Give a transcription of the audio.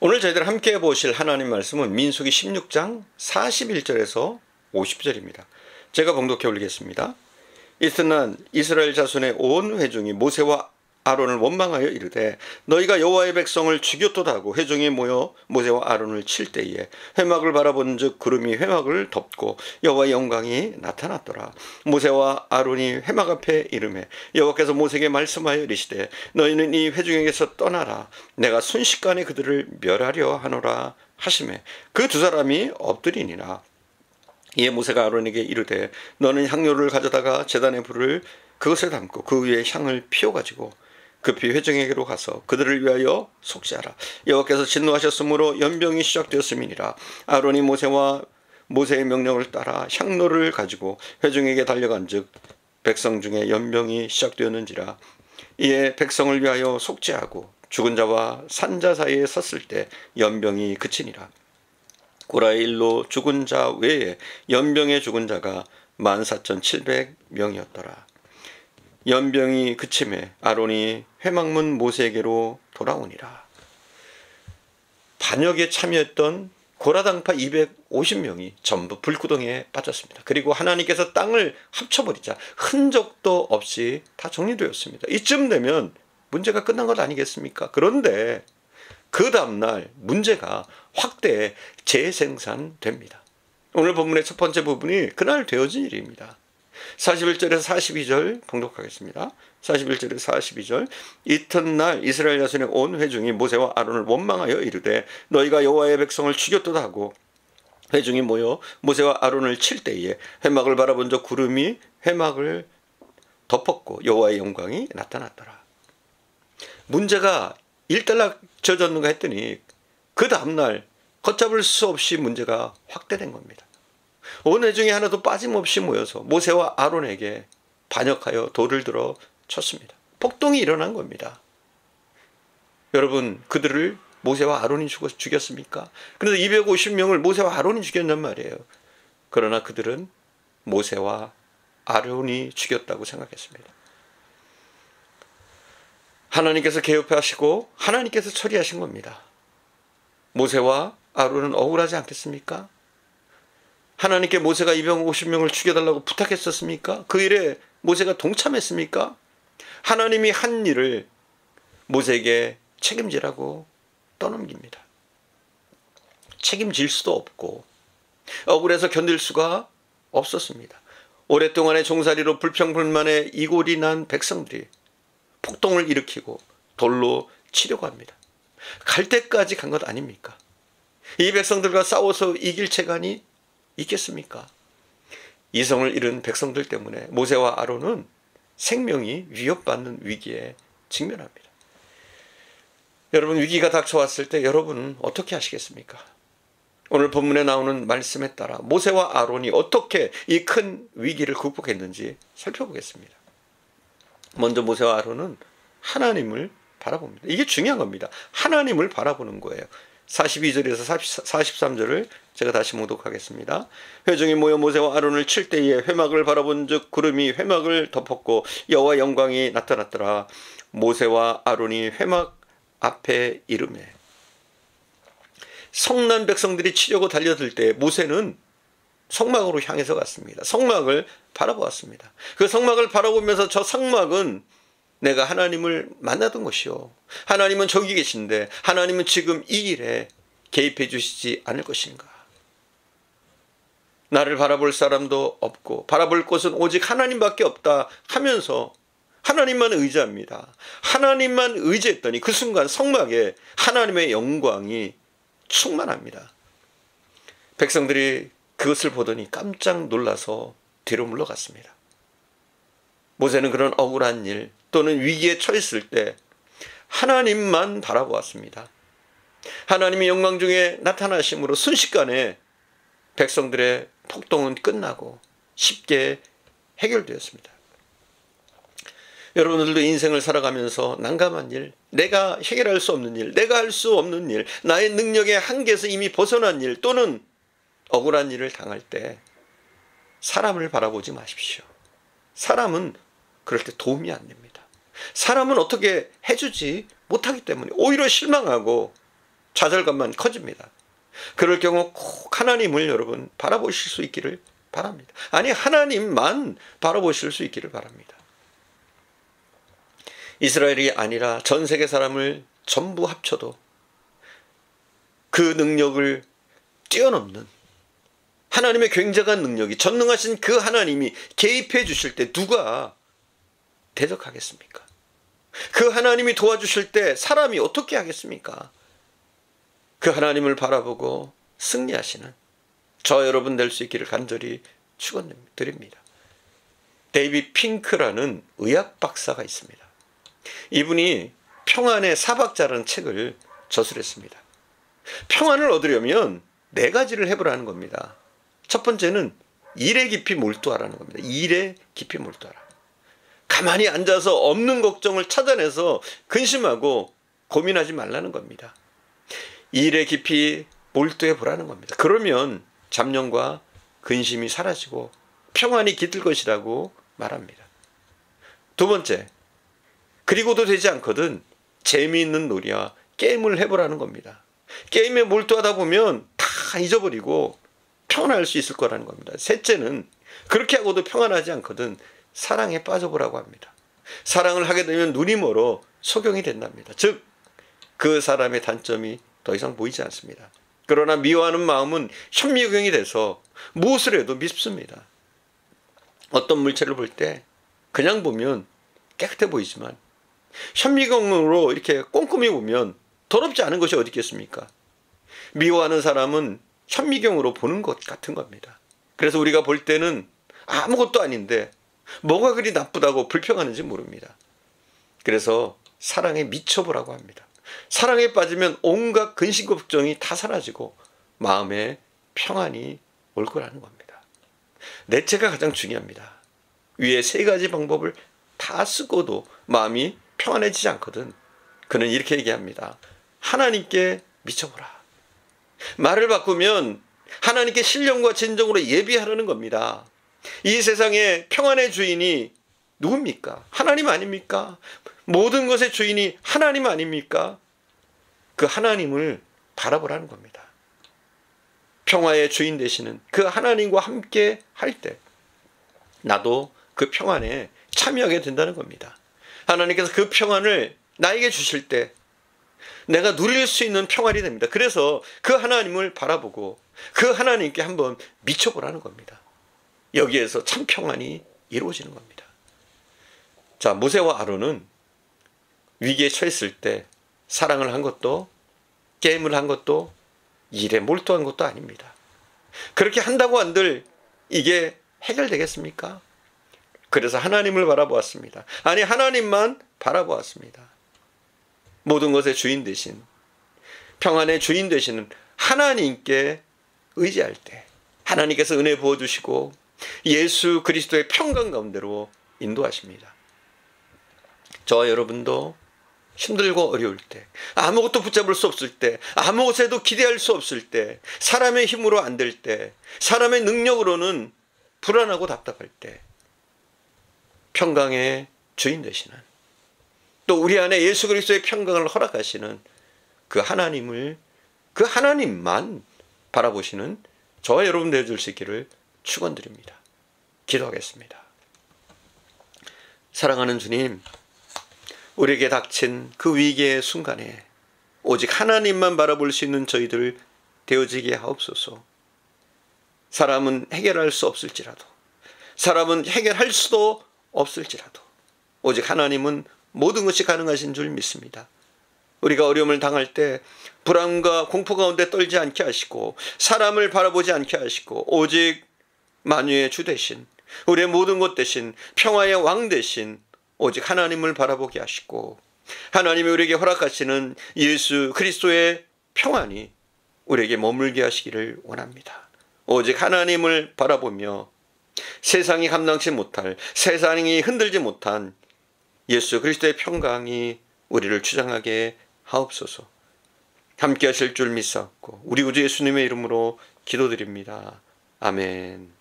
오늘 저희들 함께 보실 하나님 말씀은 민수기 16장 41절에서 50절입니다. 제가 봉독해 올리겠습니다. 이튿날 이스라엘 자손의 온 회중이 모세와 아론을 원망하여 이르되 너희가 여호와의 백성을 죽였도다 하고 회중이 모여 모세와 아론을 칠 때에 회막을 바라본즉 구름이 회막을 덮고 여호와의 영광이 나타났더라. 모세와 아론이 회막 앞에 이르매 여호와께서 모세에게 말씀하여 이르시되 너희는 이 회중에게서 떠나라. 내가 순식간에 그들을 멸하려 하노라 하시매 그 두 사람이 엎드리니라. 이에 모세가 아론에게 이르되 너는 향료를 가져다가 제단의 불을 그것에 담고 그 위에 향을 피워가지고 급히 회중에게로 가서 그들을 위하여 속죄하라. 여호와께서 진노하셨으므로 연병이 시작되었음이니라. 아론이 모세의 명령을 따라 향로를 가지고 회중에게 달려간즉 백성 중에 연병이 시작되었는지라. 이에 백성을 위하여 속죄하고 죽은 자와 산 자 사이에 섰을 때 연병이 그치니라. 고라의 일로 죽은 자 외에 연병에 죽은 자가 14,700명이었더라. 연병이 그침에 아론이 회막문 모세에게로 돌아오니라. 반역에 참여했던 고라당파 250명이 전부 불구덩이에 빠졌습니다. 그리고 하나님께서 땅을 합쳐버리자 흔적도 없이 다 정리되었습니다. 이쯤 되면 문제가 끝난 것 아니겠습니까? 그런데 그 다음날 문제가 확대 재생산됩니다. 오늘 본문의 첫 번째 부분이 그날 되어진 일입니다. 41절에서 42절 봉독하겠습니다. 41절에서 42절 이튿날 이스라엘 자손의 온 회중이 모세와 아론을 원망하여 이르되 너희가 여호와의 백성을 죽였도다 하고 회중이 모여 모세와 아론을 칠 때에 회막을 바라본즉 구름이 회막을 덮었고 여호와의 영광이 나타났더라. 문제가 일단락져졌는가 했더니 그 다음날 걷잡을 수 없이 문제가 확대된 겁니다. 온 회중이 하나도 빠짐없이 모여서 모세와 아론에게 반역하여 돌을 들어 쳤습니다. 폭동이 일어난 겁니다. 여러분, 그들을 모세와 아론이 죽였습니까? 그런데 250명을 모세와 아론이 죽였단 말이에요. 그러나 그들은 모세와 아론이 죽였다고 생각했습니다. 하나님께서 개입하시고 하나님께서 처리하신 겁니다. 모세와 아론은 억울하지 않겠습니까? 하나님께 모세가 250명을 죽여달라고 부탁했었습니까? 그 일에 모세가 동참했습니까? 하나님이 한 일을 모세에게 책임지라고 떠넘깁니다. 책임질 수도 없고 억울해서 견딜 수가 없었습니다. 오랫동안의 종살이로 불평불만에 이골이 난 백성들이 폭동을 일으키고 돌로 치려고 합니다. 갈 때까지 간 것 아닙니까? 이 백성들과 싸워서 이길 재간이 있겠습니까? 이성을 잃은 백성들 때문에 모세와 아론은 생명이 위협받는 위기에 직면합니다. 여러분, 위기가 닥쳐왔을 때 여러분은 어떻게 하시겠습니까? 오늘 본문에 나오는 말씀에 따라 모세와 아론이 어떻게 이 큰 위기를 극복했는지 살펴보겠습니다. 먼저 모세와 아론은 하나님을 바라봅니다. 이게 중요한 겁니다. 하나님을 바라보는 거예요. 42절에서 43절을 제가 다시 봉독하겠습니다. 회중이 모여 모세와 아론을 칠 때에 회막을 바라본즉 구름이 회막을 덮었고 여호와 영광이 나타났더라. 모세와 아론이 회막 앞에 이르매 성난 백성들이 치려고 달려들 때 모세는 성막으로 향해서 갔습니다. 성막을 바라보았습니다. 그 성막을 바라보면서 저 성막은 내가 하나님을 만나던 것이요. 하나님은 저기 계신데 하나님은 지금 이 일에 개입해 주시지 않을 것인가. 나를 바라볼 사람도 없고 바라볼 곳은 오직 하나님밖에 없다 하면서 하나님만 의지합니다. 하나님만 의지했더니 그 순간 성막에 하나님의 영광이 충만합니다. 백성들이 그것을 보더니 깜짝 놀라서 뒤로 물러갔습니다. 모세는 그런 억울한 일 또는 위기에 처했을 때 하나님만 바라보았습니다. 하나님의 영광 중에 나타나심으로 순식간에 백성들의 폭동은 끝나고 쉽게 해결되었습니다. 여러분들도 인생을 살아가면서 난감한 일, 내가 해결할 수 없는 일, 내가 할 수 없는 일, 나의 능력의 한계에서 이미 벗어난 일 또는 억울한 일을 당할 때 사람을 바라보지 마십시오. 사람은 그럴 때 도움이 안 됩니다. 사람은 어떻게 해주지 못하기 때문에 오히려 실망하고 좌절감만 커집니다. 그럴 경우 꼭 하나님을 여러분 바라보실 수 있기를 바랍니다. 아니, 하나님만 바라보실 수 있기를 바랍니다. 이스라엘이 아니라 전 세계 사람을 전부 합쳐도 그 능력을 뛰어넘는 하나님의 굉장한 능력이, 전능하신 그 하나님이 개입해 주실 때 누가 대적하겠습니까? 그 하나님이 도와주실 때 사람이 어떻게 하겠습니까? 그 하나님을 바라보고 승리하시는 저 여러분 될 수 있기를 간절히 축원드립니다. 데이비드 핑크라는 의학 박사가 있습니다. 이분이 평안의 사박자라는 책을 저술했습니다. 평안을 얻으려면 4가지를 해보라는 겁니다. 첫 번째는 일에 깊이 몰두하라는 겁니다. 일에 깊이 몰두하라. 가만히 앉아서 없는 걱정을 찾아내서 근심하고 고민하지 말라는 겁니다. 일에 깊이 몰두해 보라는 겁니다. 그러면 잡념과 근심이 사라지고 평안이 깃들 것이라고 말합니다. 두 번째, 그리고도 되지 않거든 재미있는 놀이와 게임을 해보라는 겁니다. 게임에 몰두하다 보면 다 잊어버리고 평안할 수 있을 거라는 겁니다. 셋째는 그렇게 하고도 평안하지 않거든 사랑에 빠져보라고 합니다. 사랑을 하게 되면 눈이 멀어 소경이 된답니다. 즉, 그 사람의 단점이 더 이상 보이지 않습니다. 그러나 미워하는 마음은 현미경이 돼서 무엇을 해도 밉습니다. 어떤 물체를 볼 때 그냥 보면 깨끗해 보이지만 현미경으로 이렇게 꼼꼼히 보면 더럽지 않은 것이 어디 있겠습니까? 미워하는 사람은 현미경으로 보는 것 같은 겁니다. 그래서 우리가 볼 때는 아무것도 아닌데 뭐가 그리 나쁘다고 불평하는지 모릅니다. 그래서 사랑에 미쳐보라고 합니다. 사랑에 빠지면 온갖 근심 걱정이 다 사라지고 마음에 평안이 올 거라는 겁니다. 넷째가 가장 중요합니다. 위에 3가지 방법을 다 쓰고도 마음이 평안해지지 않거든 그는 이렇게 얘기합니다. 하나님께 미쳐보라. 말을 바꾸면 하나님께 신령과 진정으로 예비하라는 겁니다. 이 세상에 평안의 주인이 누굽니까? 하나님 아닙니까? 모든 것의 주인이 하나님 아닙니까? 그 하나님을 바라보라는 겁니다. 평화의 주인 되시는 그 하나님과 함께 할 때 나도 그 평안에 참여하게 된다는 겁니다. 하나님께서 그 평안을 나에게 주실 때 내가 누릴 수 있는 평안이 됩니다. 그래서 그 하나님을 바라보고 그 하나님께 한번 미쳐보라는 겁니다. 여기에서 참 평안이 이루어지는 겁니다. 자, 모세와 아론은 위기에 처했을 때 사랑을 한 것도 게임을 한 것도 일에 몰두한 것도 아닙니다. 그렇게 한다고 한들 이게 해결되겠습니까? 그래서 하나님을 바라보았습니다. 아니, 하나님만 바라보았습니다. 모든 것의 주인 되신, 평안의 주인 되시는 하나님께 의지할 때 하나님께서 은혜 부어주시고 예수 그리스도의 평강 가운데로 인도하십니다. 저와 여러분도 힘들고 어려울 때, 아무것도 붙잡을 수 없을 때, 아무것에도 기대할 수 없을 때, 사람의 힘으로 안 될 때, 사람의 능력으로는 불안하고 답답할 때 평강의 주인 되시는, 또 우리 안에 예수 그리스도의 평강을 허락하시는 그 하나님을, 그 하나님만 바라보시는 저와 여러분 되어줄 수 있기를 축원드립니다. 기도하겠습니다. 사랑하는 주님, 우리에게 닥친 그 위기의 순간에 오직 하나님만 바라볼 수 있는 저희들 되어지게 하옵소서. 사람은 해결할 수 없을지라도, 사람은 해결할 수도 없을지라도 오직 하나님은 모든 것이 가능하신 줄 믿습니다. 우리가 어려움을 당할 때 불안과 공포 가운데 떨지 않게 하시고 사람을 바라보지 않게 하시고 오직 만유의 주 되신, 우리의 모든 것 되신, 평화의 왕 되신 오직 하나님을 바라보게 하시고 하나님이 우리에게 허락하시는 예수 그리스도의 평안이 우리에게 머물게 하시기를 원합니다. 오직 하나님을 바라보며 세상이 감당치 못할, 세상이 흔들지 못한 예수 그리스도의 평강이 우리를 주장하게 하옵소서. 함께 하실 줄 믿사옵고 우리 구주 예수님의 이름으로 기도드립니다. 아멘.